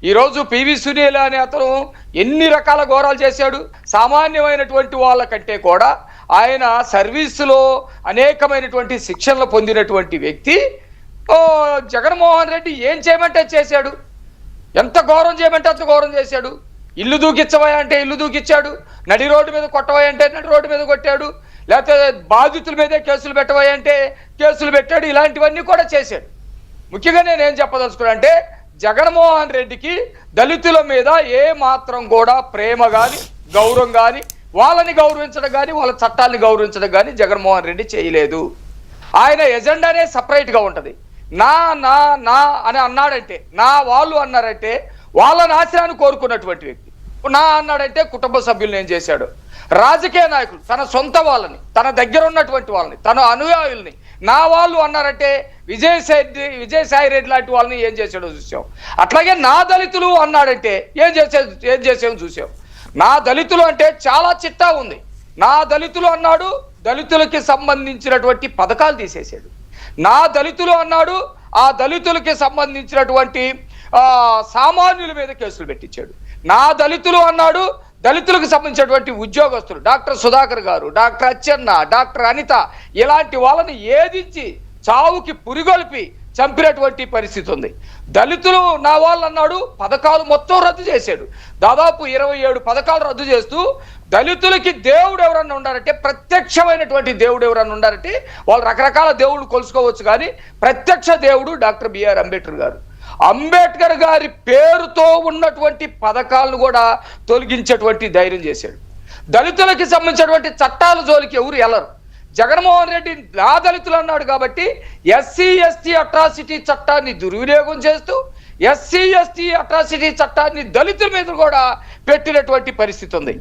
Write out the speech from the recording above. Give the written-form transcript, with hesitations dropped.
ఈరోజు పివి సునీల్ అనే అతను ఎన్ని రకాల ఘోరాలు చేశాడు. సామాన్యమైనటువంటి వాళ్ళకంటే కూడా ఆయన సర్వీసులో అనేకమైనటువంటి శిక్షణలు పొందినటువంటి వ్యక్తి జగన్మోహన్ రెడ్డి ఏం చేయమంటే చేశాడు, ఎంత ఘోరం చేయమంటే అంత ఘోరం చేశాడు. ఇల్లు దూకిచ్చవా అంటే ఇల్లు దూకిచ్చాడు, నడి రోడ్డు మీద కొట్టవా అంటే నడి రోడ్డు మీద కొట్టాడు, లేకపోతే బాధితుల మీదే కేసులు పెట్టవా అంటే కేసులు పెట్టాడు. ఇలాంటివన్నీ కూడా చేశాడు. ముఖ్యంగా నేనేం చెప్పదలుచుకున్నా అంటే జగన్మోహన్ రెడ్డికి దళితుల మీద ఏ మాత్రం కూడా ప్రేమ కానీ గౌరవం కానీ వాళ్ళని గౌరవించడం కానీ వాళ్ళ చట్టాన్ని గౌరవించడం కానీ జగన్మోహన్ రెడ్డి చేయలేదు. ఆయన ఎజెండానే సపరేట్గా ఉంటుంది. నా నా నా అని అన్నాడంటే, నా వాళ్ళు అన్నారంటే వాళ్ళ నాశనాన్ని కోరుకున్నటువంటి వ్యక్తి. నా అన్నాడంటే కుటుంబ సభ్యులను ఏం చేశాడు, రాజకీయ నాయకులు తన సొంత వాళ్ళని, తన దగ్గర ఉన్నటువంటి వాళ్ళని, తన అనుయాయుల్ని నా వాళ్ళు అన్నారంటే విజయసాయి రెడ్డి లాంటి వాళ్ళని ఏం చేశాడో చూసాం. అట్లాగే నా దళితులు అన్నాడంటే ఏం చేసామో చూసాం. నా దళితులు అంటే చాలా చిట్టా ఉంది. నా దళితులు అన్నాడు, దళితులకి సంబంధించినటువంటి పథకాలు తీసేసాడు. నా దళితులు అన్నాడు, ఆ దళితులకి సంబంధించినటువంటి సామాన్యుల మీద కేసులు పెట్టించాడు. నా దళితులు అన్నాడు, దళితులకు సంబంధించినటువంటి ఉద్యోగస్తులు డాక్టర్ సుధాకర్ గారు, డాక్టర్ అచ్చెన్న, డాక్టర్ అనిత ఇలాంటి వాళ్ళని ఏదించి చావుకి పురిగొల్పి చంపినటువంటి పరిస్థితి ఉంది. దళితులు నా వాళ్ళు అన్నాడు, పథకాలు మొత్తం రద్దు చేశాడు. దాదాపు 27 పథకాలు రద్దు చేస్తూ దళితులకి దేవుడు ఎవరన్నా ఉండారంటే, ప్రత్యక్షమైనటువంటి దేవుడు ఎవరన్నా ఉండారంటే వాళ్ళు రకరకాల దేవుళ్ళు కొలుసుకోవచ్చు, కానీ ప్రత్యక్ష దేవుడు డాక్టర్ బిఆర్ అంబేద్కర్ గారు. అంబేద్కర్ గారి పేరుతో ఉన్నటువంటి పథకాలను కూడా తొలగించేటువంటి ధైర్యం చేశాడు. దళితులకి సంబంధించినటువంటి చట్టాల జోలికి ఎవరు వెళ్ళరు. జగన్మోహన్ రెడ్డి నా దళితులు అన్నాడు కాబట్టి ఎస్సీ ఎస్టీ అట్రాసిటీ చట్టాన్ని దుర్వినియోగం చేస్తూ ఎస్సీ ఎస్టీ అట్రాసిటీ చట్టాన్ని దళితుల మీద కూడా పెట్టినటువంటి పరిస్థితి ఉంది.